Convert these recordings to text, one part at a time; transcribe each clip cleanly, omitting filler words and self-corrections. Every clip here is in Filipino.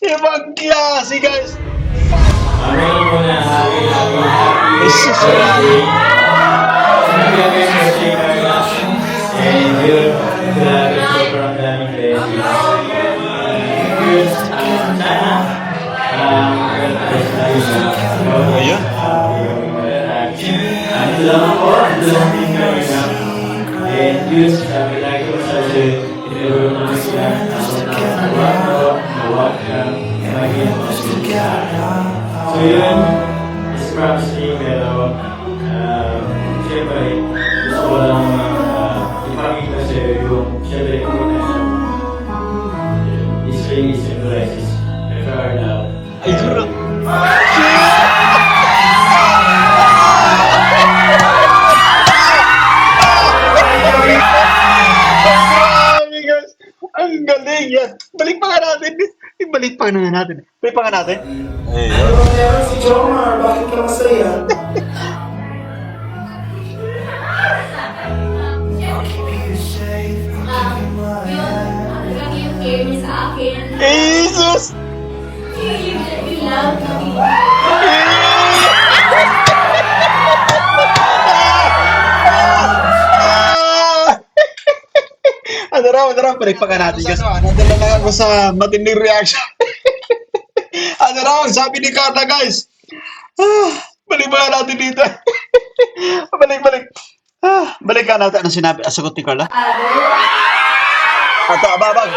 Ibang klase, guys. Aminin mo na happy, happy, happy Jesus. birthday. Happy, happy birthday, Carla. And yun, grabe, sobrang daming blessings. Yun, sana, mag-bless tayo na. Ayun. Ano lang ako, ano lang din kami na. And yun, sabi lagi ko sa'yo, tinuro mo sila, nawag ka, maging masigla. So yun, is promising, pero siyempre, gusto ko lang ipakita sa'yo yung siyempre kung is really symbolizes the car now. Ay, duro. Grabe, guys. Ang galing yan. Balik pa nga natin. Ibalik pa nga natin. Balik pa nga natin. Ano bang meron si Jomar? Bakit ka masaya? Yung care niya sa akin. Jesus! You love me. Ano raw, balik pa nga natin. Guys, nadala lang ako sa matinding reaction. Ano raw, sabi ni Carla, guys. Balik pa nga natin dito. Balik. Balik ka natin. Ano sinabi? Sagot ni Carla? Ato, ababag.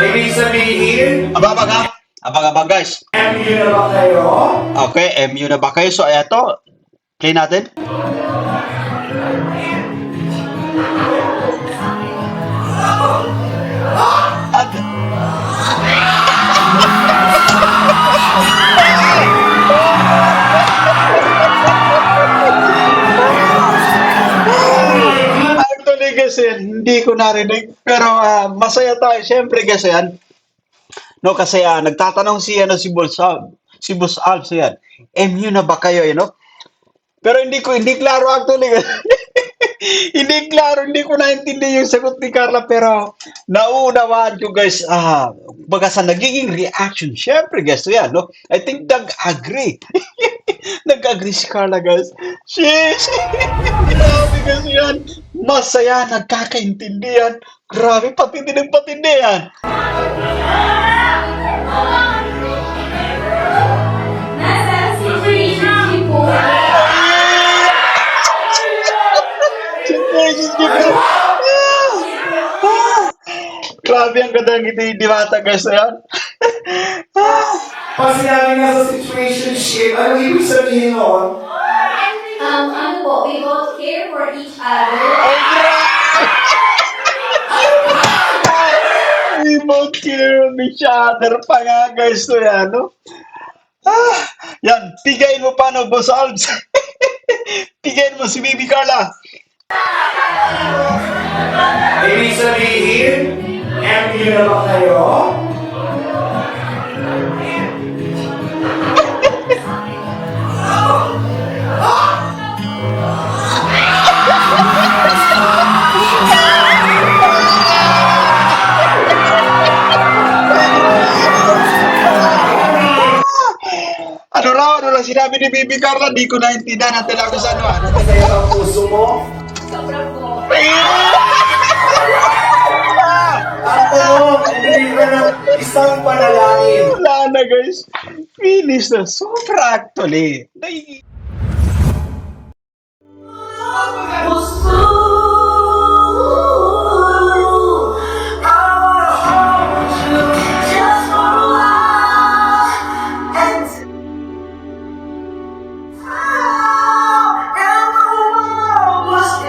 Ibig sabihin, Ababag ha? Abag, guys. MU na ba kayo? Okay, MU na ba kayo? So, eto. Play natin. At... Actually, kasi hindi ko narinig. Pero masaya tayo. Siyempre, kasi yan. No, kasi nagtatanong si Boss Alps yan. MU na ba kayo, you know? Pero hindi klaro actually. Hindi ko naintindi yung sagot ni Carla, pero nauunawaan ko, guys, baga sa nagiging reaction, syempre, guys, so yan, no? I think nag-agree. Nag-agree si Carla, guys. Sheesh! Grabe, guys, yan. Masaya, nagkakaintindihan. Grabe, patindi ng patindi yan. Nasa situation po. Grabe ang ganda ng ngiti ni Mata, guys, na yan. Pag sinabi nga sa situationship, ano ibig sabihin noon? Ano po, we both care for each other. Ay, grabe! We both care of each other pa nga, guys, to yan, no? Yan, pigayin mo pa, no, Boss Alves? Pigayin mo si Baby Carla. Ibig sabihin, MU na ba kayo? Ano lang sinabi ni Baby Carla, di ko naintindihan natin ako sa ano. Masaya ang puso mo? Sobrang po. Ako, hindi ka ng isang panalangin. Wala na, guys. Finish na. Sobra actually.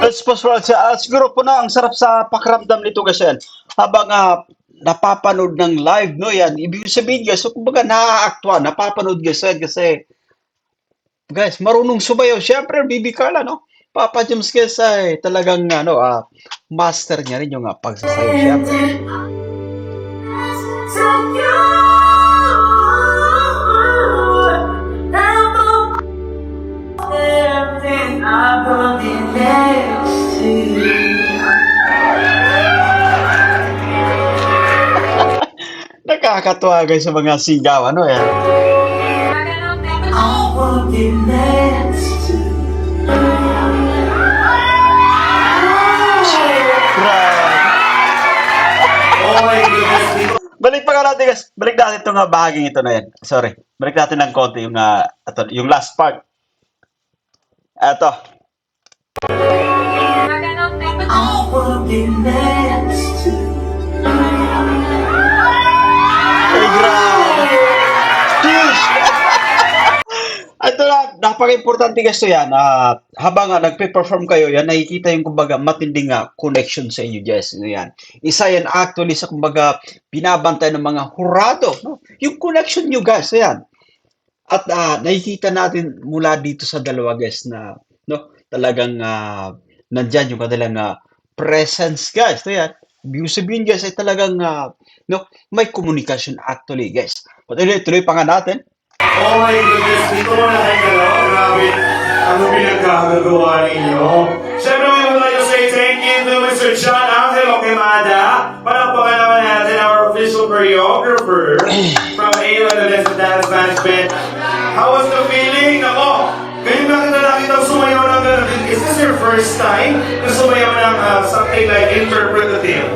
Let's pause for siguro po na ang sarap sa pakiramdam nito, guys, yan. Habang napapanood ng live, no, yan. Ibig sabihin, guys, so kumbaga naaaktuan, napapanood, guys, yan, kasi guys, marunong sumayaw. Siyempre, Baby Carla, no? Papa James, guys, ay talagang master niya rin yung pagsasayaw, siyempre. Nakakatuwa guys sa mga sigaw. Ano yan? Oh my goodness. Balik pa nga natin guys. Balik natin itong bahaging ito na yan. Sorry. Balik natin ng konti yung last part. Eto. Ay, grabe. Cheers! Ito na, napaka-importante guys to yan. Habang nagpe-perform kayo, yan, nakikita yung kumbaga matinding connection sa inyo, guys. Yan. Isa yan actually sa kumbaga binabantay ng mga hurado. No? Yung connection nyo guys, yan. At nakikita natin mula dito sa dalawa guys na no, talagang nandyan yung kanilang presence guys. So yan, ibig sabihin guys ay talagang no, may communication actually guys. But anyway, tuloy pa nga natin. Oh my goodness, dito mo na kayo galaw. Grabe. Ano pinagkagagawa ninyo? Siyempre, we would like to say thank you to Mr. John Angelo Quemada. Palakpakan naman natin our official choreographer from ALA Dance Management. How was the feeling? Ako, ngayon nakita nakita sumayaw ng gano'n. Is this your first time na sumayaw ng something like interpretative?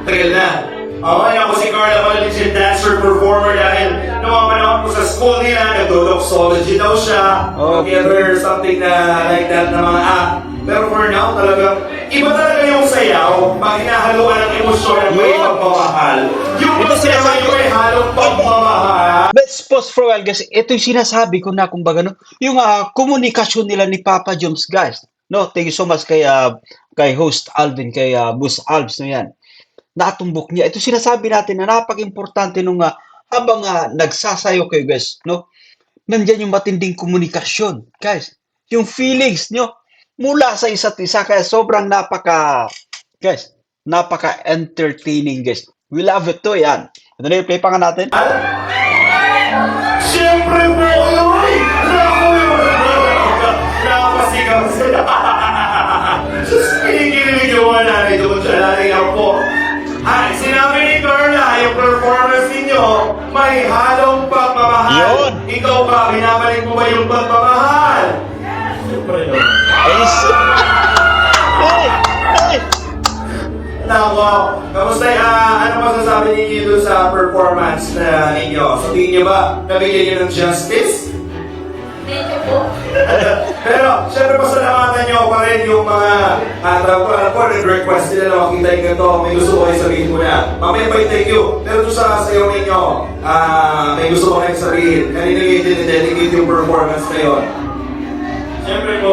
Tagal na. Okay, ako si Carla Valentin, dancer, performer dahil nung mga panahon ko sa school nila, nagdo-doxology daw siya. Okay. Together, something na like that na mga Pero for now, talagang iba talaga yung sayaw pag hinahaluan ng emosyon at may pagmamahal. Yung sayaw yung may halong pagmamahal. Let's pause for a while guys. Ito yung sinasabi ko na kumbaga no, yung komunikasyon nila ni Papa Joms guys. No, thank you so much kay host Alvin, kay Boss Alves no yan. Natumbok niya. Ito sinasabi natin na napaka-importante nung habang nagsasayo kayo guys, no? Nandiyan yung matinding komunikasyon, guys. Yung feelings nyo mula sa isa't isa kaya sobrang napaka-entertaining guys. We love it to yan. Ito na yung play pa nga natin. Siyempre po, oy! Nakapasigaw sila. Just kinikilig yung mga nanay doon siya. Nanay lang po. Sinabi ni Carla, yung performance ninyo, may halong pagmamahal. Yun. Ikaw ba, binabalik mo ba yung pagmamahal? Siyempre yun. Hey! Nako, kamusta ano masasabi ninyo doon sa performance na ninyo? So, tingin niyo ba nabigyan niyo ng justice? Medyo po. Pero, syempre pasalamatan niyo pa rin yung mga request nila na makita yung ganito. May gusto ko kayo sabihin muna. Mamaya pa yung thank you. Pero doon sa sayo ninyo, may gusto ko kayo sabihin. Kanina kayo dinededicate yung performance na yun. Siyempre po,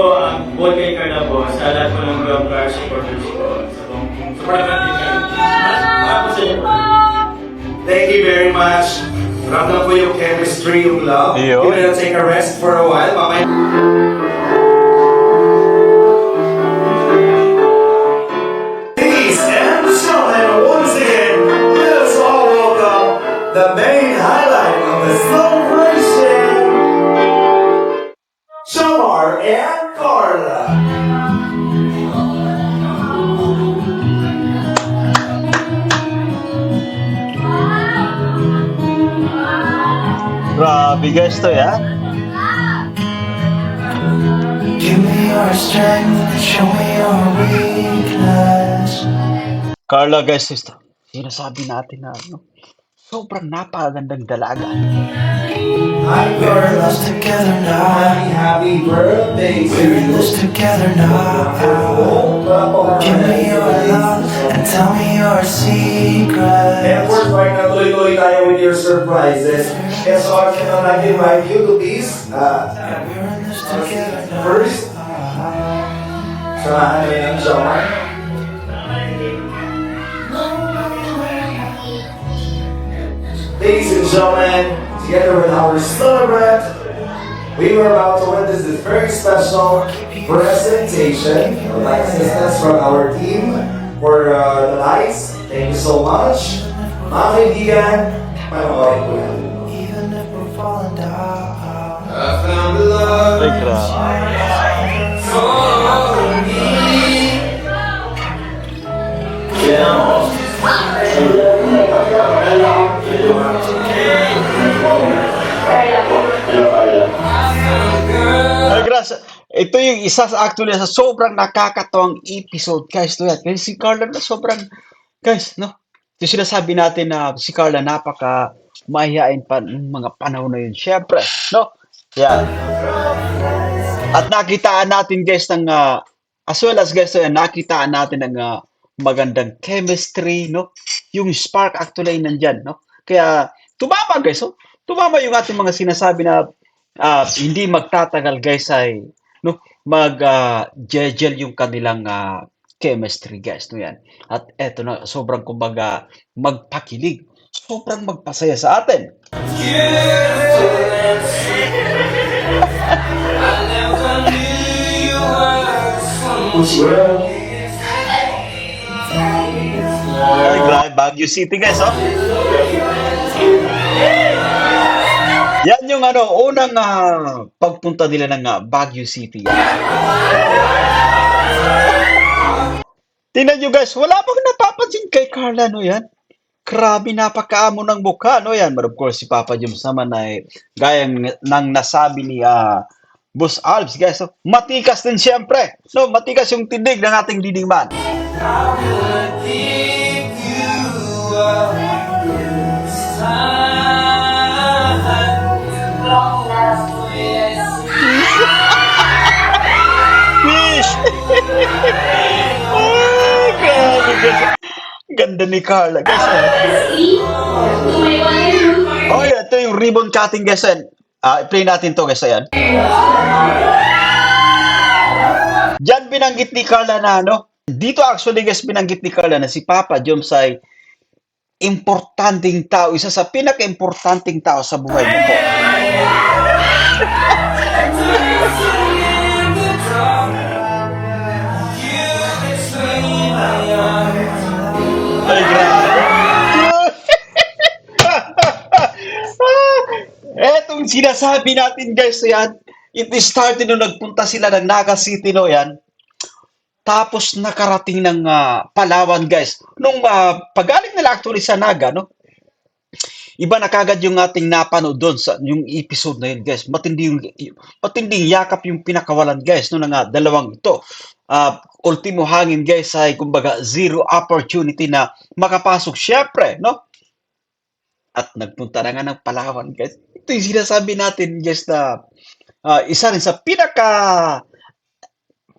bukod kay Carla po, sa lahat po ng Grab Car supporters ko, sa buong support natin kayo. Para po sa inyo po. Thank you very much. Ramdam po yung chemistry, yung love. Yo. We're gonna take a rest for a while. Mamaya. Ladies and gentlemen, once again, let us all welcome the main highlight of the celebration, Shamar and Carla. Grabe guys to ya. Give me your strength, show me your weakness. Carla guys, sinasabi natin na sobrang napakagandang dalaga. Hi, We're in Carla. this together now. Happy birthday to We're in you. this together now. Give me your love and tell me your And secrets. of course, right now, tuloy-tuloy tayo with your surprises. And so I can invite you to this. We're in this together now. First, samahan namin ang John. Ladies and gentlemen, together with our celebrant, we were about to witness this very special presentation of assistance from our team for the lights. Thank you so much. Mga kaibigan, panoorin po yan. Even if we're falling down. I found love Ay, grabe. for me. ito yung isa sa actually sa sobrang nakakatawang episode, guys. No, yan. Kasi si Carla na sobrang, guys, no? Yung sinasabi natin na si Carla napaka mahihain pa ng mga panahon na yun. Siyempre, no? Yan. At nakitaan natin, guys, ng, as well as, guys, nakitaan natin ng magandang chemistry, no? Yung spark actually nandyan, no? Kaya, tumama, guys, oh. Tumama yung ating mga sinasabi na hindi magtatagal, guys, ay, no? Gel yung kanilang chemistry, guys, no yan. At eto na, sobrang kumbaga magpakilig, sobrang magpasaya sa atin. Ay, grabe, Baguio City, guys, oh. Yan yung unang pagpunta nila ng Baguio City. Tingnan nyo, guys, wala bang napapansin kay Carla, no yan? Grabe, napakaamo ng mukha, no yan? But of course, si Papa Joms naman ay gayang nang nasabi ni Boss Alves, guys. So, matikas din siyempre. No, matikas yung tindig ng ating leading man. Fish! Oh, grabe, guys. Ganda ni Carla, guys. E to my one Oh, yeah, ito yung ribbon cutting, guys. I-play natin to, guys. Ayan. Diyan binanggit ni Carla na, dito actually, guys, binanggit ni Carla na si Papa Joms ay importanteng tao, isa sa pinaka-importanteng tao sa buhay mo po. Ay, grabe. Etong sinasabi natin, guys, yan, it started nung nagpunta sila ng Naga City, no, yan. Tapos nakarating ng Palawan, guys. Nung pagaling nila actually sa Naga, no, iba na kagad yung ating napanood doon sa yung episode na yun, guys. Matinding yakap yung pinakawalan, guys, no, ng dalawang ito. Ultimo hangin, guys, ay kumbaga zero opportunity na makapasok, syempre, no? At nagpunta na nga ng Palawan, guys. Ito yung sinasabi natin, guys, na isa rin sa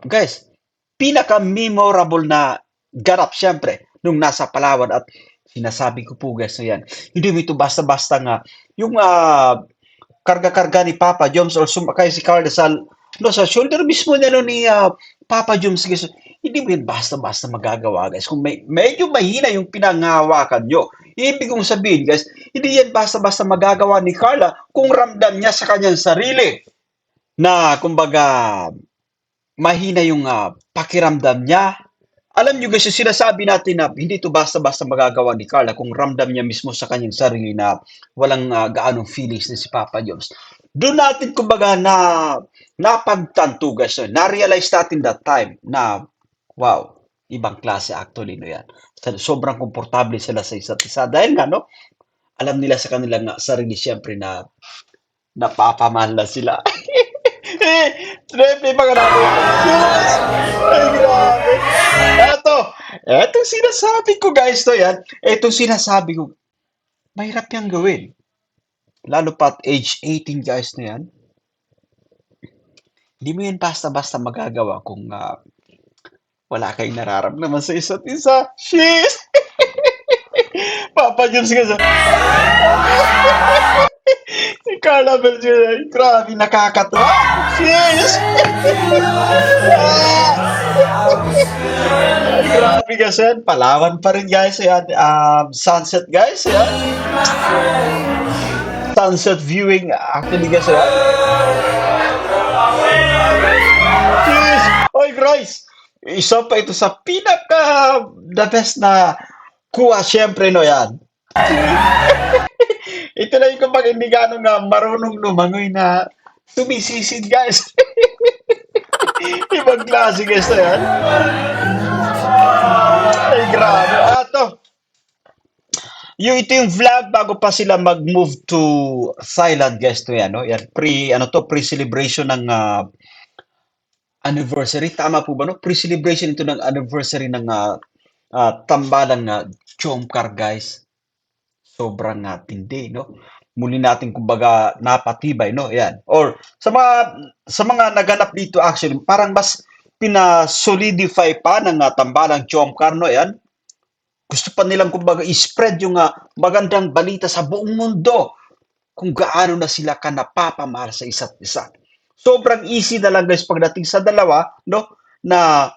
guys, pinaka-memorable na ganap, syempre, nung nasa Palawan. At sinasabi ko po, guys, na yan, hindi mo ito basta-basta nga, yung karga-karga ni Papa Joms or sumakay si Carla sa shoulder mismo na ni Papa Joms, guys, hindi mo yun basta-basta magagawa, guys. Kung medyo mahina yung pinangahawakan nyo, ibig kong sabihin, guys, hindi yan basta-basta magagawa ni Carla kung ramdam niya sa kanyang sarili na, kumbaga, mahina yung pakiramdam niya. Alam nyo, guys, yung sinasabi natin na hindi ito basta-basta magagawa ni Carla kung ramdam niya mismo sa kanyang sarili na walang gaanong feelings ni si Papa Joms. Doon natin, kumbaga, napagtanto, guys, na-realize natin that time na, wow, ibang klase actually, no yan. Sobrang komportable sila sa isa't isa. Dahil nga, no, alam nila sa kanilang sarili, siyempre, na napapamahal na sila. Trempe mga natin. Yes! Ay, grabe. Etong sinasabi ko, guys, to yan. Etong sinasabi ko, mahirap yang gawin. Lalo pa at age 18, guys, na yan. Hindi mo yan basta-basta magagawa kung wala kayong nararamdaman sa isa't isa. Shit! Papa Joms, guys. Si Carla Belgian, grabe, nakakatawa. Yes! Grabe, guys, yan. Palawan pa rin, guys. Yan. Sunset, guys. Yan. Sunset viewing. Actually, guys, yan. Yes! Oy, guys. Isa pa ito sa the best na kuha, syempre, no, yan. Ito na yung kapag hindi gano'ng marunong lumangoy na tumisisid, guys. Ibang klase, guys, na yan. Ay, grabe. Ito yung vlog bago pa sila mag-move to Thailand, guys, to yan, no? Yan, pre-celebration ng anniversary. Tama po ba, no? Pre-celebration ito ng anniversary ng tambalang Chomcar, guys. Sobrang tindi, no? Muli natin kumbaga napatibay, no? Yan. Or sa mga naganap dito actually, parang mas pina-solidify pa ng tambalang Chomcar, no? Yan. Gusto pa nilang kumbaga i-spread yung magandang balita sa buong mundo kung gaano na sila ka napapamahal sa isa't isa. Sobrang easy na lang guys pagdating sa dalawa, no? Na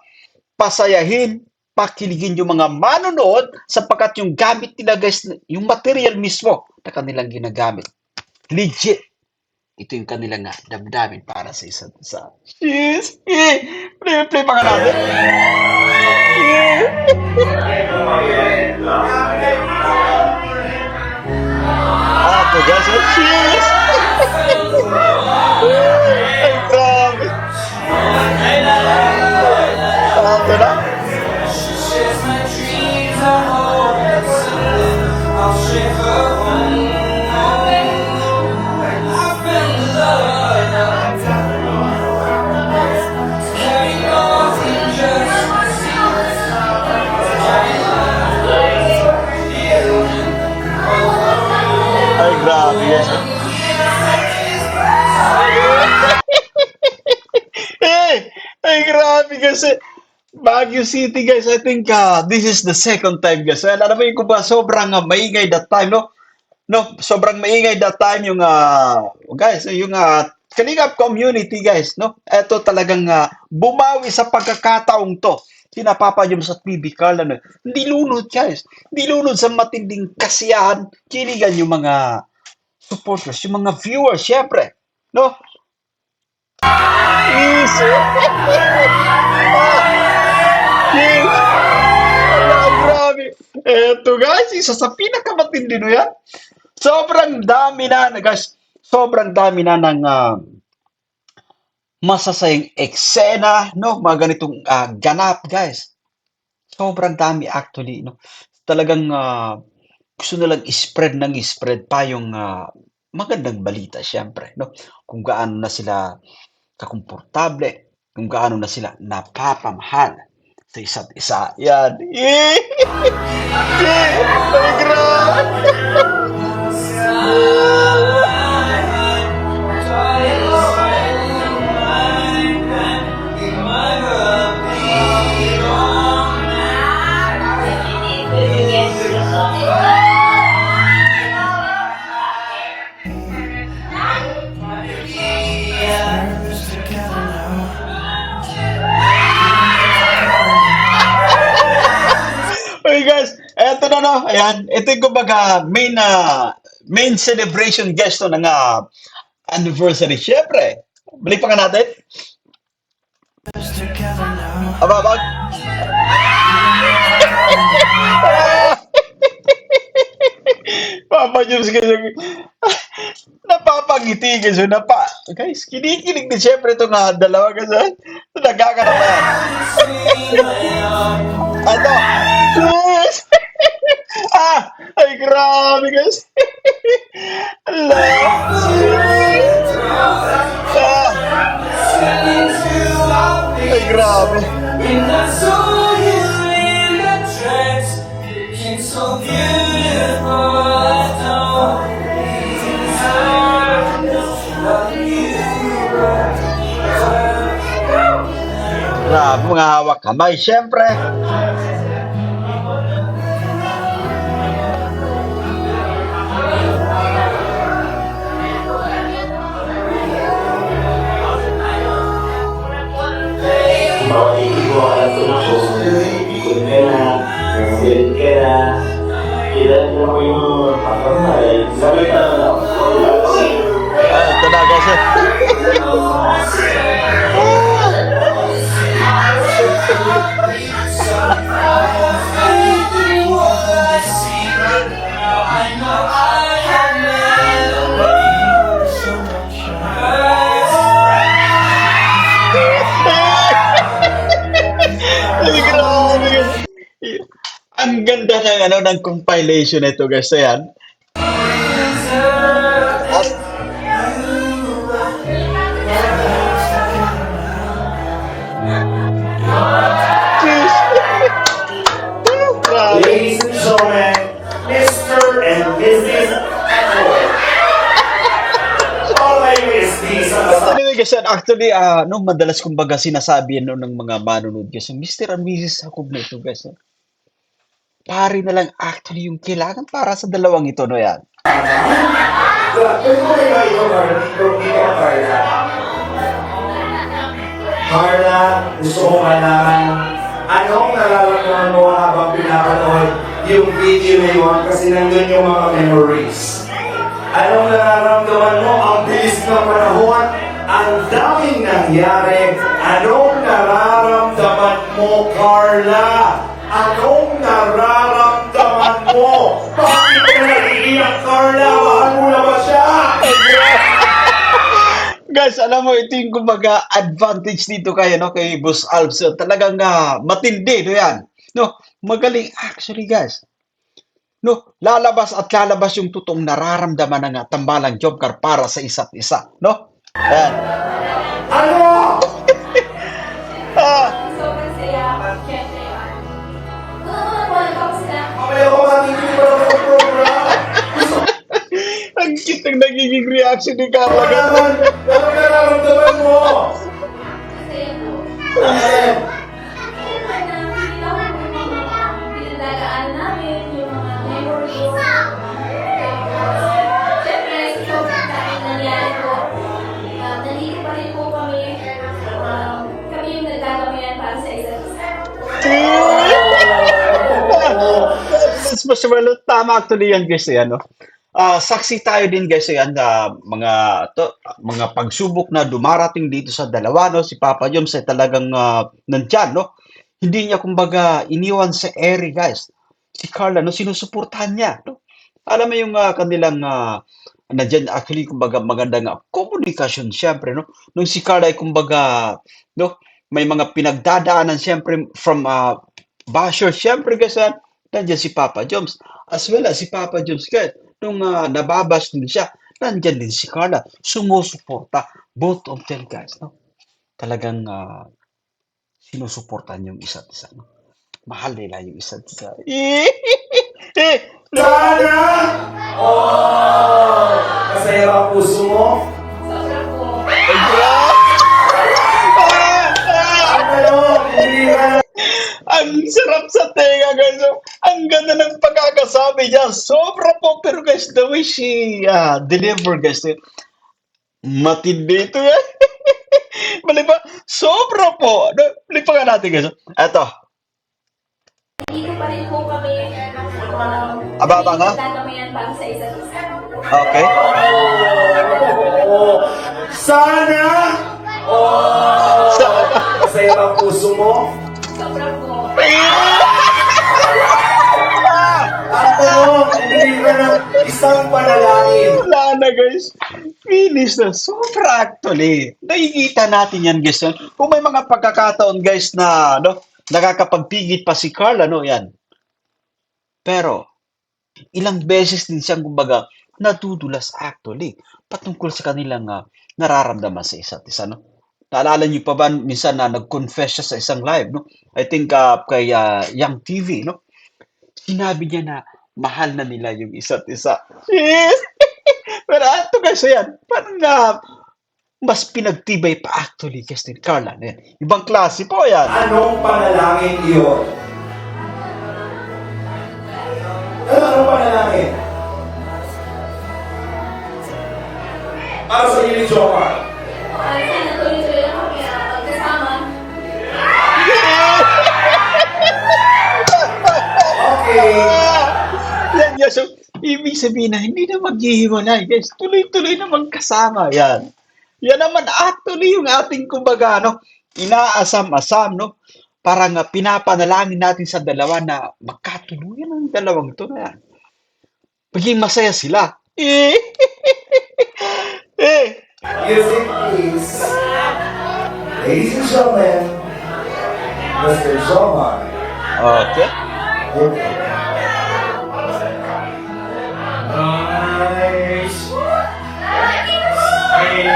pasayahin, pakiligin yung mga manonood sapagkat yung gamit nila guys, yung material mismo na kanilang ginagamit. Legit. Ito yung kanilang damdamin para sa isa't isa. Yes! Play pa ka natin. Ito guys, cheers! Ay, grabe. Ito na. Ay, grabe guys. Ay, grabe kasi. Baguio City, guys, I think this is the second time, guys. Alam mo yung kung ba, sobrang maingay that time, no? No, sobrang maingay that time yung, guys, yung Kalingap community, guys, no? Ito talagang bumawi sa pagkakataong to. Sinapapayom sa PB Carl, ano? Hindi lunod, guys. Hindi lunod sa matinding kasiyahan. Kiligan yung mga supporters, yung mga viewers, syempre. No? Easy. Yes. Grabe. Eto guys, isa sa pinakamatindi no yan. Sobrang dami na, guys. Sobrang dami na ng masasayang eksena, no? Mga ganitong ganap, guys. Sobrang dami actually, no? Talagang gusto nilang i-spread pa yung magandang balita, syempre, no? Kung gaano na sila kakomportable, kung gaano na sila napapamahal sa isa't isa. Yan. Ay, grabe. Nervous together now. Okay guys, eto na no. Ayan, ito yung kumbaga main celebration guest to ng anniversary. Siyempre, balik pa nga natin. Nervous together now. Ababag. Papa Jobs kasi napapangiti kasi guys, kinikilig din siyempre itong dalawa kasi nagkakanap na yan. Ano? Yes! Ay grabe guys. Ala. Ay grabe. And I saw you in the trance, looking so beautiful. I don't deserve Grabe, mga hawak kamay, siyempre. Bawat ibu akan terus ikut merah, kemudian kera, kita mau apa mai, sampai tahu. Ito na guys. Ay, grabe guys. Ang ganda ng compilation nito guys. Ayan. At, kasi actually, no, madalas kumbaga sinasabi no, ng mga manonood kasi, Mr. and Mrs. Jacob na ito guys. Pare na lang actually yung kailangan para sa dalawang ito, no yan. Pwede mo kayo ikaw, Carla? Ikaw, Carla. Carla, gusto ko malaman, anong nararamdaman mo habang pinapanood yung video na yun kasi nandun yung mga memories? Anong nararamdaman mo? Ang bilis ng panahon, ang daming nangyari. Anong nararamdaman mo, Carla? Anong nararamdaman mo? Bakit ka nag-iiyak, Carla? Mahal mo na ba siya? Guys, alam mo, ito yung kumbaga advantage dito kay, no, kay Boss Alves. Talagang matindi, no yan. No, magaling actually, guys. No, lalabas at lalabas yung totoong nararamdaman ng tambalang Jobcar para sa isa't isa. No? Ayan. Ano? Ah, Sobrang saya. Siyempre. Wala pa ako sila. Mamaya ko matitigil pa lang sa program. ang cute ng nagiging reaction ni Carla. Ano naman? Anong nararamdaman mo? Masaya po. Ano? Pinagdadaanan namin, yung mga memories. Siyempre, sobrang daming nangyari po. Nandito pa rin po kami. Kami yung nagdadamayan para sa isa't isa. Mas well, tama actually yan guys, yan, no? Saksi tayo din guys yan mga pagsubok na dumarating dito sa dalawa, no? Si Papa Joms ay talagang nandyan, no? Hindi niya kumbaga iniwan sa ere guys. Si Carla, no, sinusuportahan niya, no? Alam mo yung kanilang nandyan actually kumbaga magandang komunikasyon syempre, no? Nung si Carla ay kumbaga, no, may mga pinagdadaanan syempre from basher syempre guys, nandyan si Papa Joms. As well as si Papa Joms guys, nung nababas din siya, nandyan din si Carla. Sumusuporta. Both of them guys, no? Talagang sinusuportahan yung isa't isa, no? Mahal nila yung isa't isa. Sana! Oh! Masaya ba ang puso mo? Sobra po. Ano? Hindi ka na... Ang sarap sa tenga guys. Oh. Ang ganda ng pagkakasabi niya. Sobra po. Pero guys, the way she deliver guys, matindi ito yan. Mali ba? Sobra po. Lipa nga natin guys. Eto. Dito pa rin po kami. Ababa nga? Nagdadamayan para sa isa't isa. Okay. Oh! Sana! Oh! Masaya ba ang puso mo? Sobra po. Ano? Hindi ka na isang panalangin. Wala na guys. Finish na. Sobra actually. Nakikita natin yan guys. No? Kung may mga pagkakataon guys na no, nakakapagpigit pa si Carla, no, yan. Pero, ilang beses din siyang kumbaga nadudulas actually patungkol sa kanilang nararamdaman sa isa't isa, no? Naalala niyo pa ba minsan na nag-confess siya sa isang live, no? I think kay Young TV, no? Sinabi niya na mahal na nila yung isa't isa. Yes! Pero ito guys, yan. Parang mas pinagtibay pa actually kasi ni Carla. Yan. Ibang klase po yan. Anong panalangin iyon? Anong panalangin? Para sa iyo ni Jomar. Sana tuloy-tuloy lang kami magkasama. Okay. Yan, yan. So, ibig sabihin na hindi na maghihiwalay. Guys, tuloy-tuloy na magkasama. Yan. Yan naman actually yung ating kumbaga, no, inaasam-asam, no? Parang pinapanalangin natin sa dalawa na magkatuluyan ang dalawang ito na yan. Maging masaya sila. Music, please. Ladies and gentlemen, Mr. Jomar. Okay. Nice. Hey.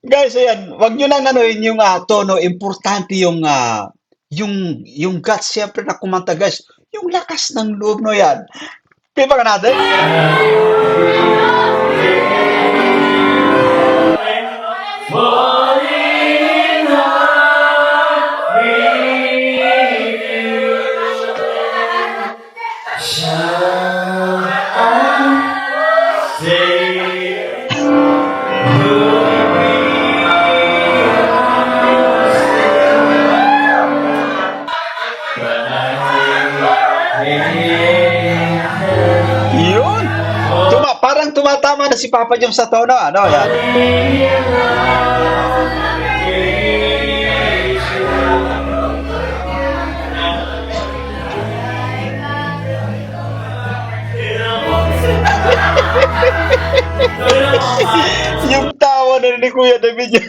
Guys, ayan, wag nyo nang anuin yung tono. Importante yung yung guts siyempre na kumanta guys, yung lakas ng loob no yan. Pipa ka natin? Yun! Parang tumatama na si Papa Jom sa tono, ano, yan. Yung tawa na ni Kuya David yun.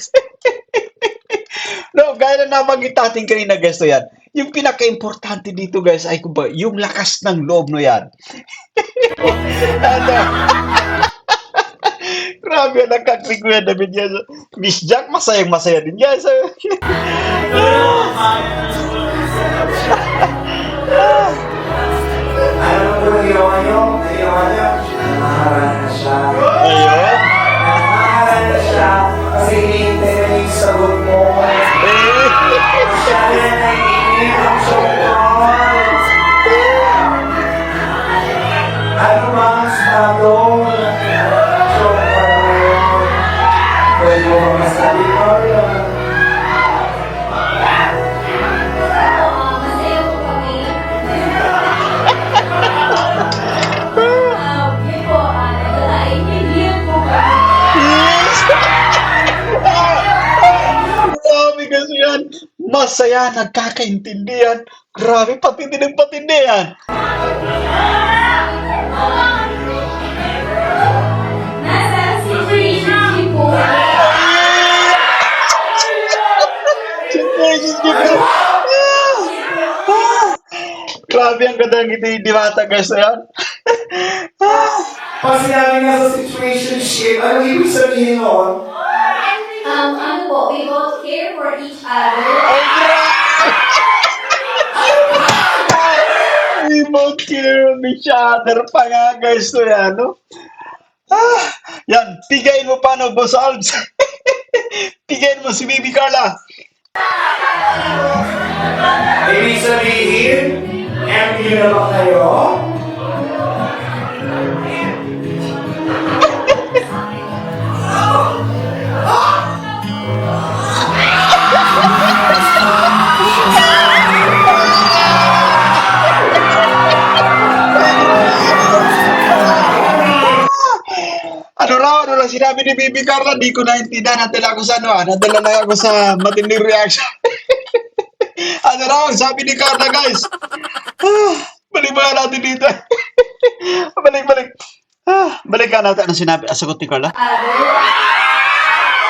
No, gaya na nabanggit natin kanina guys, no yan. Yung pinaka-importante dito guys ay yung lakas ng loob no yan. Ano? Grabe ang nagkak ni Kuya David yan. Miss Jack, masayang-masaya din guys. Ano mo yung ginawa niyo? Ginawa niyo? Nakaharap na siya. Ayun. Nakaharap na siya kasi hinihintay na yung sagot mo. Siya na naiinip ang sokol. Ano ba ang estado? Sokol. Pwede mo ba masabi ko? Masaya po kami. Yun po, nagkakaintindihan po kami. Yes! Grabe kasi yan. Masaya, nagkakaintindihan. Grabe, patindi ng patindi yan. Nasa situation po. Grabe ang ganda ng ngiti ni Mata guys na yan. Pag sinabi nga sa situationship, ano ibig sabihin nun? Ano po, we both care for each other. We both care of each other pa nga guys to yan, no? Yan, pigayin mo pa no, Boss Alves. Pigayin mo si Baby Carla. Ibig sabihin, MU na ba kayo? Ano lang sinabi ni Baby Carla, di ko naintindihan. Nadala ako sa nadala lang ako sa matinding reaction. Ano raw, sabi ni Carla guys. Balik natin dito. Balik. Balikan natin. Ano sinabi? Sagot ni Carla?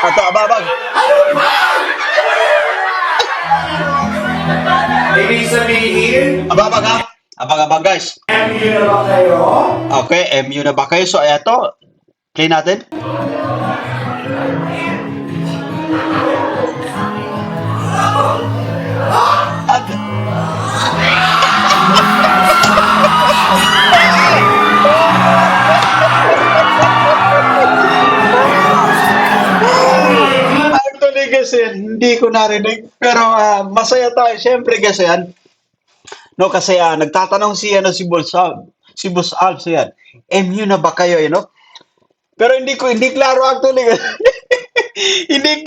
Ato, ababag. Ibig sabihin, Ababag ha? Abang-abang guys. MU na ba kayo? Okay, MU na ba kayo? So, eto. Play natin. At, actually kasi hindi ko narinig pero masaya tayo syempre kasi yan. No kasi nagtatanong si Boss Alves yan. MU na ba kayo, Pero hindi klaro actually. Hindi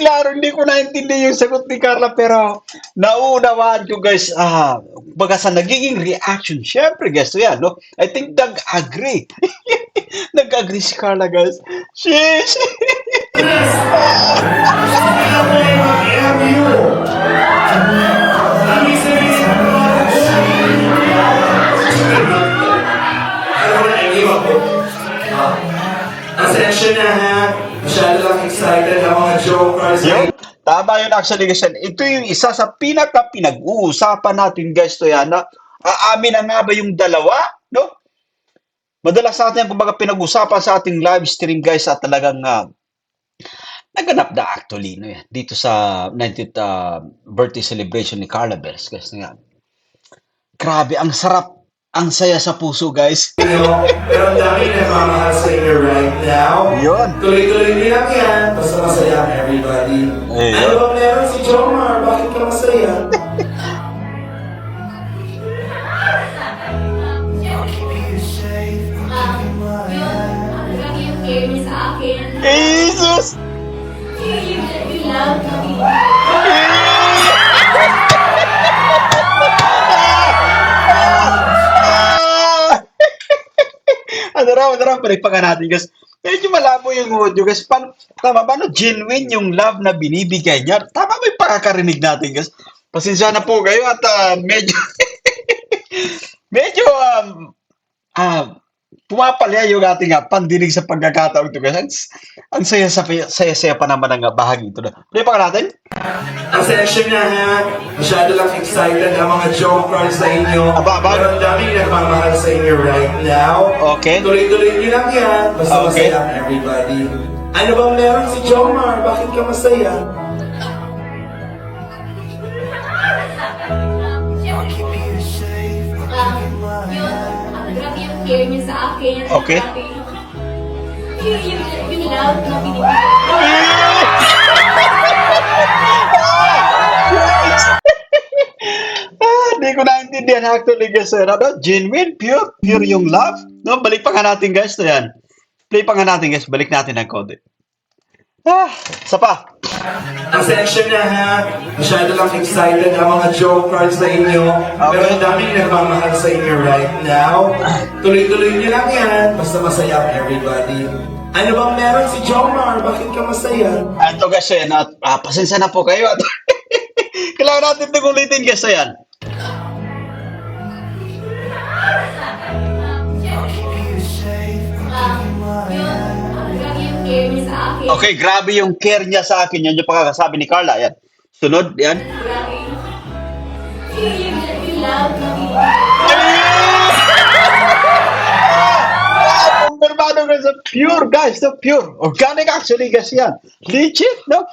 ko naintindihan yung sagot ni Carla pero naunawaan ko guys, baga sa nagiging reaction, syempre guys, yan, no? I think nag-agree. Nag-agree si Carla guys. Sheesh! MU! Ibig sabihin, ano na naiiwan ko? Asensya na ha. Masyado lang excited ang mga jokers. Tama yun actually guys. Ito yung isa sa pinag-uusapan natin guys to yan na aamin na nga ba yung dalawa, no? Madalas natin kumbaga pinag-usapan sa ating live stream guys at talagang naganap na actually, no, yan, dito sa 90th birthday celebration ni Carla Beres, guys. Nga. Grabe, ang sarap, ang saya sa puso, guys. Pero ang dami nagmamahal sa inyo right now. Yun. Tuloy-tuloy niyo lang yan. Basta masaya ang everybody. Ayun. Ano bang meron si Jomar? Bakit ka masaya? Yun, lagi yung care niya sa akin. Jesus! Yung love na binibigay. Ano raw, palipagan natin, guys. Medyo malabo yung audio, guys. Tama ba, no? Genuine yung love na binibigay niya. Tama ba yung pakakarinig natin, guys? Pasensya na po kayo at medyo, medyo, pumapalya yung ating pandinig sa pagkakataon ito, guys. Ang saya-saya pa naman ang bahagi ito. Palipagan natin? Ang session na ha, masyado lang excited ang mga jokers sa inyo. Aba. Pero ang daming nagmamahal sa inyo right now. Okay. Tuloy-tuloy niyo lang yan. Basta Okay. masaya ang everybody. Ano bang meron si Jomar? Bakit ka masaya? Yun, grabe yung care niya sa akin. Okay. Grabe yung love na binibigay. Hindi ko naintindihan actually, guys. Ano? Genuine, pure yung love. No, balik pa nga natin, guys. So, yan. Play pa nga natin, guys. Balik natin ng konti. Isa pa. Ang session na ha, masyado lang excited ang mga jokers sa inyo. Pero ang daming nagmamahal sa inyo right now. Tuloy-tuloy niyo lang yan. Basta masaya ang everybody. Ano bang meron si Jomar? Bakit ka masaya? Ito, guys. Yan. Pasensya na po kayo. Kailangan natin itong ulitin, guys. Ayan. Yun, grabe yung care niya sa akin. Okay, grabe yung care niya sa akin. Yan yung pagkakasabi ni Carla. Yan. Sunod, yan. Grabe yung love na binibigay. Kumpirmado, guys. Pure, guys. No? Pure. Organic actually, guys. Yan. Legit, no?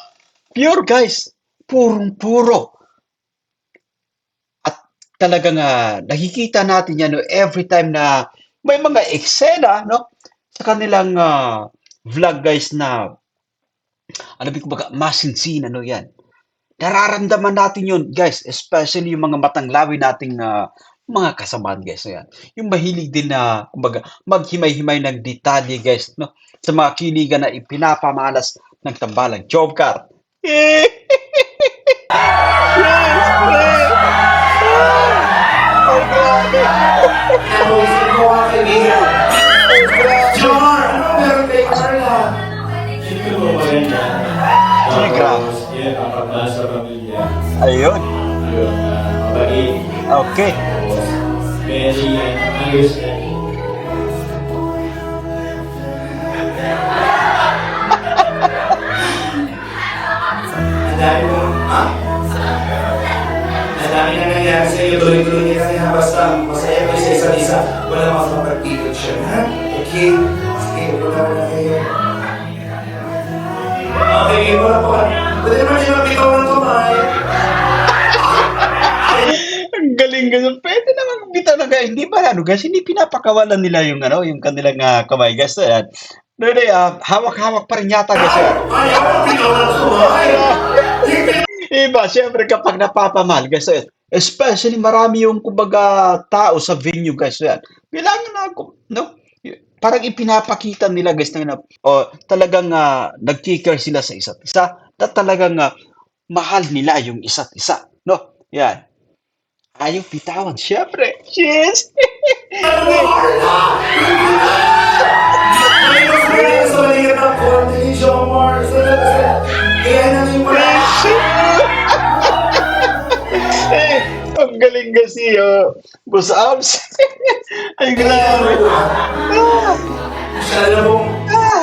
Pure, guys. Purong-puro. At talagang nakikita natin yan, no? Every time na may mga eksena, no? Sa kanilang vlog, guys, na ano ba kumbaga, masinsin, ano yan. Nararamdaman natin yun, guys, especially yung mga matanglawin nating mga kasamaan, guys. Ayan. Yung mahilig din na, kumbaga, maghimay-himay ng detalye, guys, no? Sa mga kinigan na ipinapamalas ng tambalang job card. Nabusin ko ang kaibigan. Jomar, ano meron kay Carla? Siyempre po maganda. Ay, grabe. Tapos, yan, ang pagmahal sa pamilya. Ayun. Yun, mabait. Okay. Tapos, very understanding. Ang dami mo, ha? Ang dami na nangyari sa iyo, tuloy-tuloy niya lang yan. Basta masaya kayo sa isa't isa. Wala makapagpigil siya, ha? Okay? Sige, wala na kayo. Okay, wala po. Pwede naman siya mabitaw ng kamay. Ang galing, guys. Pwede naman bitaw na, guys. Hindi ba, ano, guys, hindi pinapakawalan nila yung, ano, yung kanilang kamay, guys. Ayan. Really, hawak-hawak pa rin yata, guys. Ayan. Ayaw mo bitaw ng kamay. Iba, syempre kapag napapamahal, guys, ayan. Especially marami yung kumbaga tao sa venue, guys. Ayan. Bilangin na ako, no? Parang ipinapakita nila, guys, na talagang nagkikare sila sa isa't isa. At talagang mahal nila yung isa't isa, no? Yan. Ayaw bitawan, syempre. Cheers! Ay, mas pwede sa maliit ng konti ni Jomar. Kaya nang yung mga... Ang galing kasi, Boss Abs. Ay, grabe. Sana mo,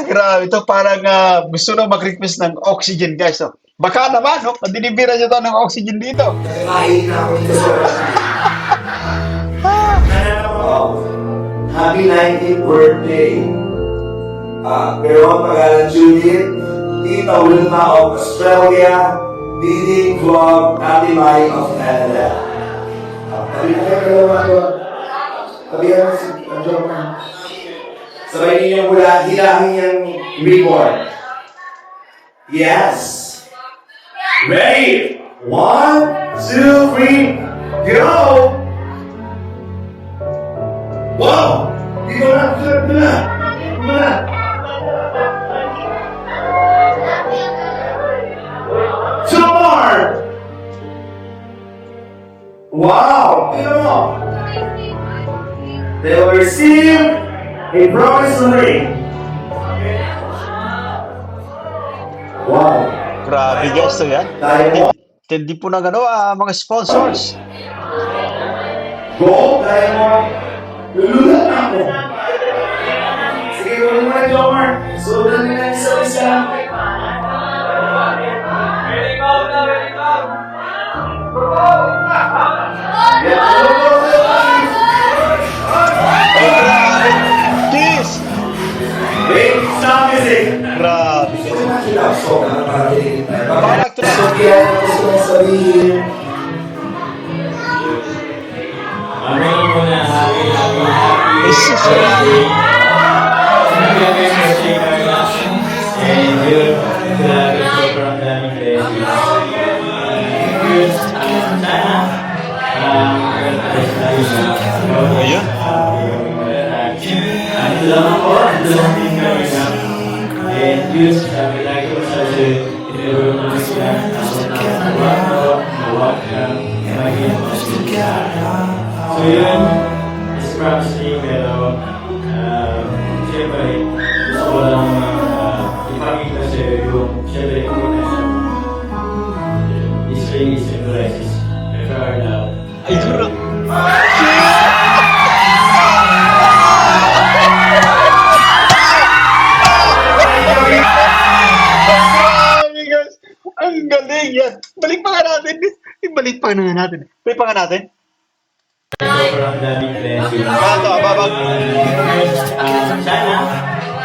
Grabe. Ito parang gusto na mag-request ng oxygen, guys. So, baka naman, no? Padilibira nyo to ng oxygen dito. kain na ako dito sa Happy 19th birthday. Pero ang pangalan Judith, Tito Wilma of Australia, Didi Club, Ate Mai of Canada. Tabi na kayo dalawa ko. Tabi na si John. Sabay niyo mula, hilangin yung report. Yes. Ready? 1, 2, 3, go! Wow! Dito na, dito na, dito na. Two more! Wow! Tingnan mo. They will receive a promissory. Wow! Grabe guys, so yan. Tayo mo. Tindi po ng mga sponsors. Go! Tayo mo. Lululat na ako. Sige, huwag mo na, Jomar. Sundan nila isa-isa. Ready, go, na, ready, go. Kiss! Wait, stop music. Grabe. Parang to na. kaya gusto kong sabihin. Ano muna, happy Jesus, birthday. Happy birthday, Carla. And yun, grabe po from daming blessings. Yun, sana, birthday tayo na. Ayun. Ito lang ako, ito lang din kami na. And yun, sabi lagi ko sa ito naman sila. Nawag ka, maging so yun, is promising, pero siyempre, gusto ko lang ipakita sa'yo yung siyempre yung potential. This ring is symbolizes our love. Ay, duro. Grabe guys. Ang galing yan. Balik pa nga natin. Balik pa nga natin. Balik pa nga natin. Sobrang daming blessings. Ito, babag.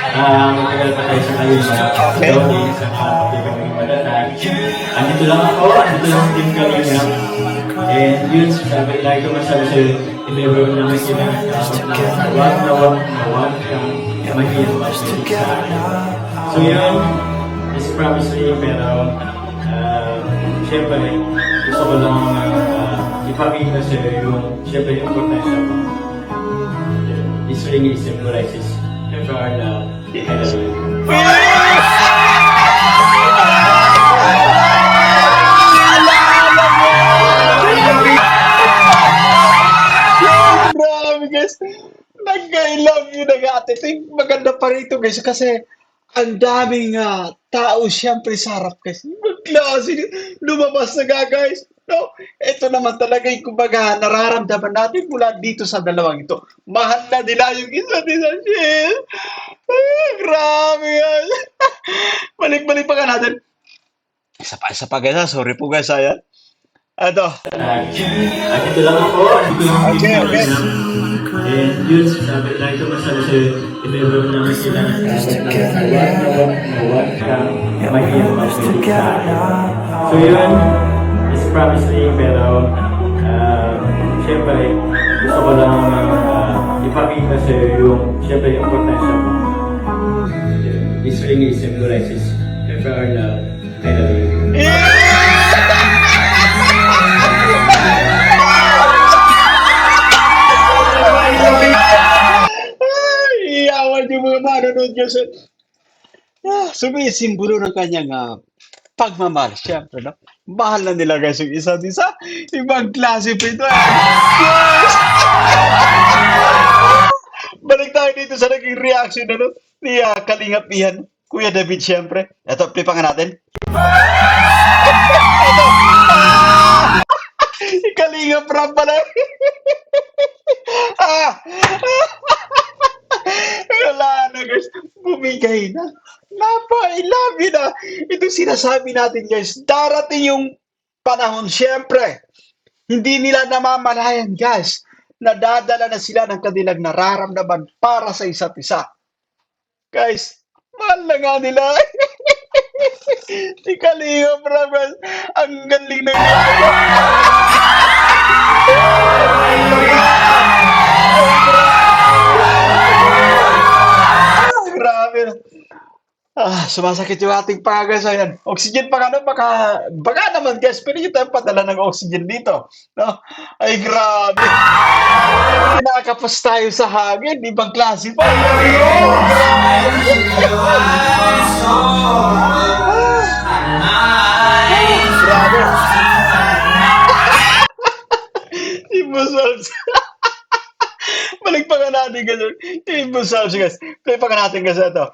Sana, matagal pa tayo sa kayo na Okay. doon sa kapatid kami matatag. Andito lang ako, andito lang din kami na. And yun, sabi lagi ko masabi sa'yo, if ever naman sila nawag kang maging so yun, is promise me, pero siyempre, gusto ko lang ipakita sa'yo yung siyempre yung potential mo. This ring is symbolizes our love. I love you. Grabe guys. Nag-I love you na ate. Ito yung maganda pa rito guys kasi ang daming tao siyempre sa harap guys. Klase, lumabas na nga guys. No, ito naman talaga yung kumbaga nararamdaman natin mula dito sa dalawang ito. Mahal na nila yung isa't isa. Shit. Grabe guys. Balik-balik pa ka natin. Isa pa guys. Sorry po guys. Ayan. Ito. Andito lang ako, andito lang din Okay, kami okay. na. And yun, sabi lagi ko masabi sa'yo, if ever naman sila nawag kang maging so yun, is promise me, pero siyempre, gusto ko lang ipakita sa'yo yung siyempre yung potential mo. This ring is symbolizes our love. I love you. Iyawan yung mga manonood Diyos. Sumisimbolo ng kanyang pagmamahal. Siyempre, no? Mahal na nila guys yung isa't isa. Ibang klase pa ito. Yes! Balik tayo dito sa naging reaction ni Kalingap Ian. Kuya David, siyempre. Ito, flipan nga natin. Ito. Kalingap Ram pala. Wala na guys. Bumigay na. I love you na. Ito sinasabi natin guys. Darating yung panahon. Siyempre, hindi nila namamalayan guys. Nadadala na sila ng kanilang nararamdaman para sa isa't isa. Guys, mahal na nga nila. Si Kalinga Prabas, ang galing ng niya. Grabe. Sumasakit yung ating pagas. Ayan. Oxygen pa ano, baka naman guys, pero yung tayo padala ng oxygen dito. No? Ay, grabe. Kinakapos tayo sa hangin, ibang klase pa. Grabe. Imbusal. Balik pa nga natin kasi. Imbusal guys. Balik pa nga natin kasi ito.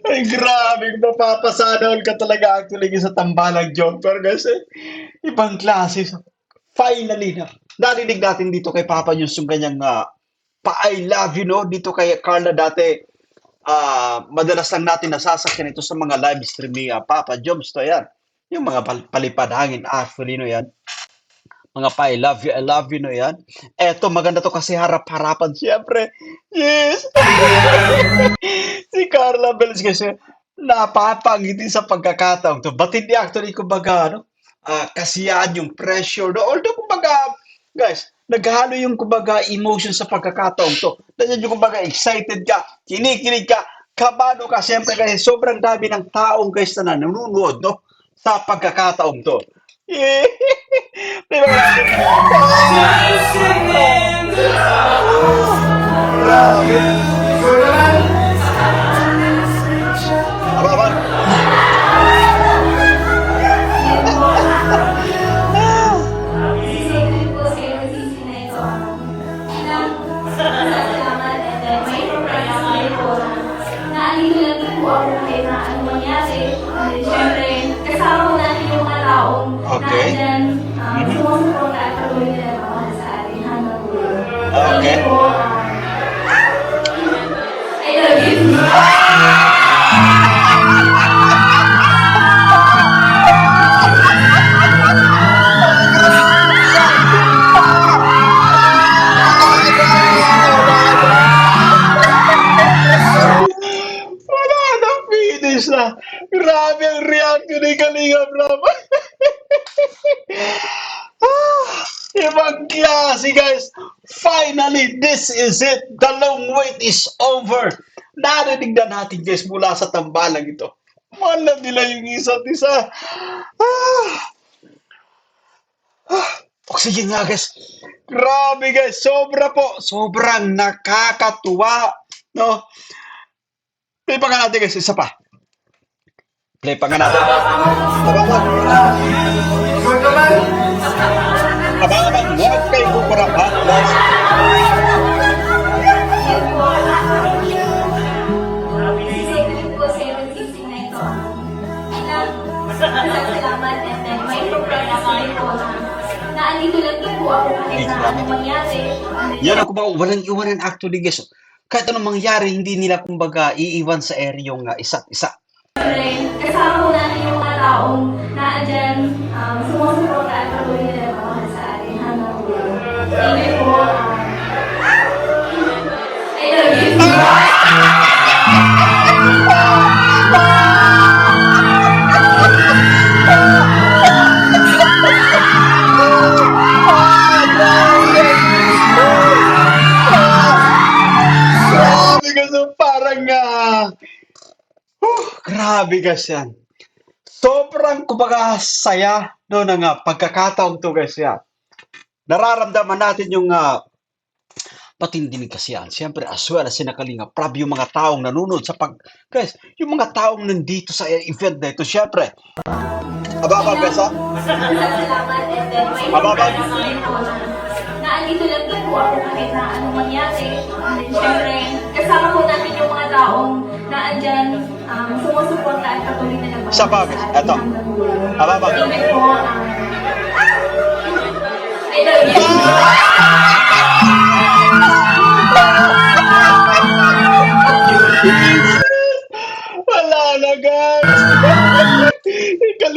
Ay, grabe. Mapapasanol ka talaga actually sa tambalang jumper kasi ibang klase. Finally na. Narinig natin dito kay Papa News yung kanyang pa-I love you, no? Dito kay Carla dati, madalas lang natin nasasakyan ito sa mga live streaming Papa Jobs to yan. Yung mga palipad hangin actually, no yan. Mga I love you, no yan. Eto, maganda to kasi harap-harapan siyempre. Yes! Si Carla Bells kasi napapangiti sa pagkakataon to. But hindi actually, kumbaga, ano, kasiyahan yung pressure. No? Although, kumbaga, guys, naghalo yung, kumbaga, emotion sa pagkakataon to. Nandiyan yung, kumbaga, excited ka, kinikilig ka, kabado ka, siyempre kasi sobrang dami ng taong guys na nanonood, no? Sa pagkakataon to. Yeah. Diba? Grabe. Aba. Isipin po sa LCC na ito. Ilang salamat and then may programa po na andito lang din po ako kahit na ano mangyari. And syempre, kasama po natin yung mga taong Okay. na andyan sumusuporta at patuloy na nagmamahal sa atin hanggang dulo. Thank Okay. you po. I love you. Wala na, finish na. Grabe ang reaction ni Kalinga Prab. Ibang klase, guys. Finally, this is it. The long wait is over. Narinig na natin, guys, mula sa tambalang ito. Malam nila yung isa't isa. Oxygen nga, guys. Grabe, guys. Sobra po. Sobrang nakakatuwa. No? Play pa nga natin, guys. Isa pa. Play pa nga natin. Abang-abang, huwag kayo kukurap, ha? Guys. Isipin po sa LCC na ito. Ilang salamat and then may programa po na andito lang din po ako kahit na ano mangyari. Yan ako ba, walang iwanan actually, guys. Kahit anong mangyari, hindi nila kumbaga iiwan sa area yung isa't isa. Kasama po natin yung mga taong na andyan sumusuporta at patuloy na nagmamahal sa atin hanggang dulo. Thank you po. I love you. Grabe kasi parang grabe kasi yan. Sobrang kumbaga saya no ng pagkakataon to guys yan. Nararamdaman natin yung patindinig kasi yan. Siyempre as well as sina Kalinga Prab, yung mga taong nanonood sa guys, yung mga taong nandito sa event na ito, siyempre. Ababa guys ha? Salamat and then may programa po na andito lang din po ako kahit na anong mangyari. And syempre, kasama po natin yung mga taong na andyan sumusuporta at patuloy na nagmamahal Sa bagay, eto. hanggang dulo. Ababa. Thank you po. I love you. Wala na guys.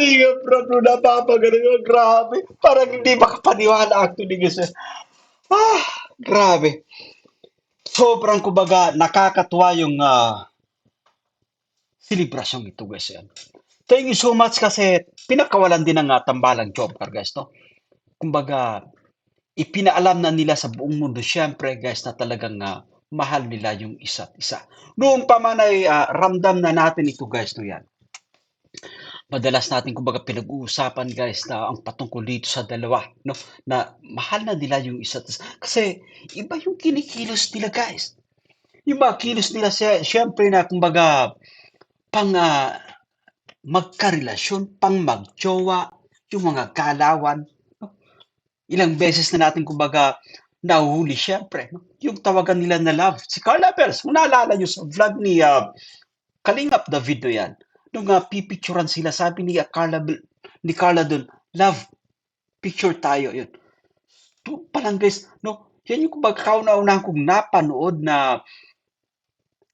Kalinga Prab, no, napapagano, grabe. Parang hindi makapaniwala actually kasi. Ah, grabe. Sobrang kumbaga nakakatuwa yung selebrasyon ito guys. Yan. Thank you so much kasi pinakawalan din ng tambalang job guys, no? Kumbaga, ipinaalam na nila sa buong mundo, syempre guys, na talagang mahal nila yung isa't isa. Noong pa man ay ramdam na natin ito guys, no yan. Madalas natin kumbaga pinag-uusapan guys na ang patungkol dito sa dalawa, no? Na mahal na nila yung isa't isa. Kasi iba yung kinikilos nila guys. Yung mga kilos nila syempre na kumbaga pang magkarelasyon, pang magjowa, yung mga galawan. No? Ilang beses na natin kumbaga nahuhuli syempre. No? Yung tawagan nila na love. Si Carla Perez, kung naalala nyo sa vlog ni Kalingap David no yan. Nung pipicturan sila, sabi ni Carla dun, love, picture tayo. Yun. Ito pa lang guys, no? Yan yung kumbaga kauna-unahan kong napanood na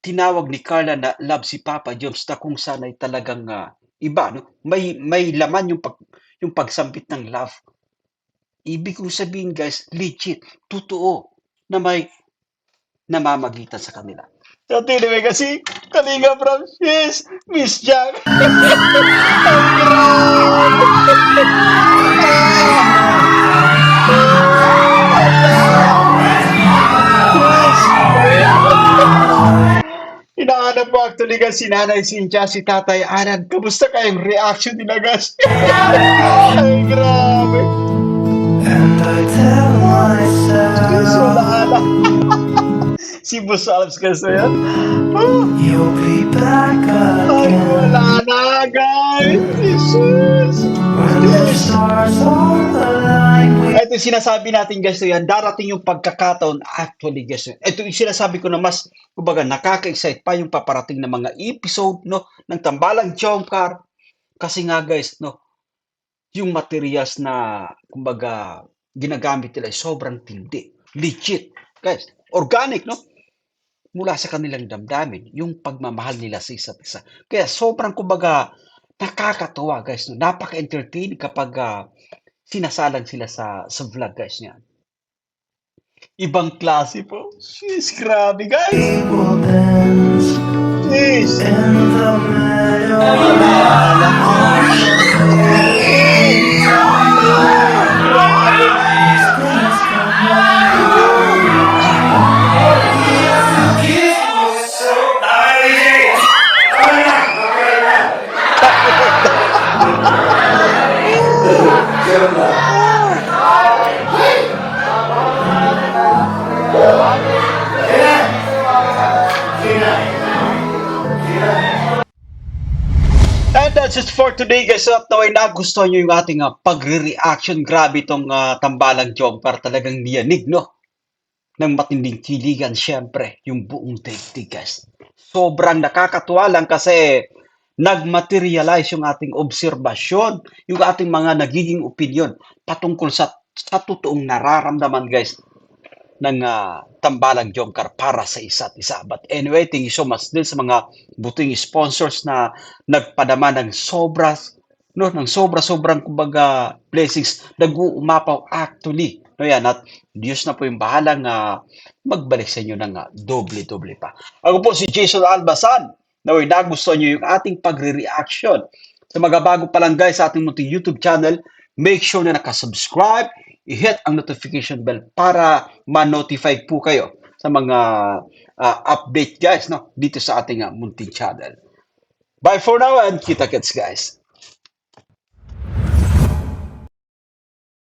tinawag ni Carla na love si Papa Jones na kung saan ay talagang iba, no? May laman yung pagsambit ng love. Ibig kong sabihin guys, legit, totoo na may namamagitan sa kanila. So, anyway, kasi Kalinga from Miss Jack. Ang grabe! Hinahanap ko actually ka si Nanay Cynthia, si Tatay Anan. Kamusta kayong reaction nila guys? Ay, grabe. And I tell Yes, wala myself na. Si Boss Alves kasi yan. you'll be back Ay, again wala na guys. Jesus. when the stars are aligned with Ito yung sinasabi natin guys, yan, darating yung pagkakataon actually guys. Ito yung sinasabi ko na mas, kumbaga, nakaka-excite pa yung paparating na mga episode, no, ng Tambalang Jomcar. Kasi nga guys, no, yung materials na, kumbaga, ginagamit nila ay sobrang tindi. Legit. Guys, organic, no? Mula sa kanilang damdamin, yung pagmamahal nila sa isa't isa. Kaya sobrang, kumbaga, nakakatuwa guys, no? Napaka-entertain kapag sinasalang sila sa vlog guys niyan. Ibang klase po. Jeez, grabe guys. we will dance Jeez. in the meadow. And that's it for today guys. So, naway nagustuhan nyo yung ating pagre-reaction. Grabe itong Tambalang Jomcar. Talagang niyanig, no? Ng matinding kiligan, syempre, yung buong daigdig guys. Sobrang nakakatuwa lang kasi nagmaterialize yung ating obserbasyon, yung ating mga nagiging opinion patungkol sa totoong nararamdaman guys ng Tambalang Jomcar para sa isa't isa. But anyway, thank you so much din sa mga buting sponsors na nagpadama ng sobra-sobrang kumbaga blessings nag-uumapaw actually. No yan, at Diyos na po yung bahalang magbalik sa inyo ng doble-doble pa. Ako po si Jason Albasan. Naway nagustuhan nyo yung ating pagre-reaction. Sa mga bago pa lang guys sa ating munting YouTube channel, make sure na nakasubscribe, i-hit ang notification bell para ma-notify po kayo sa mga update guys, no, dito sa ating munting channel. Bye for now and kita-kits guys.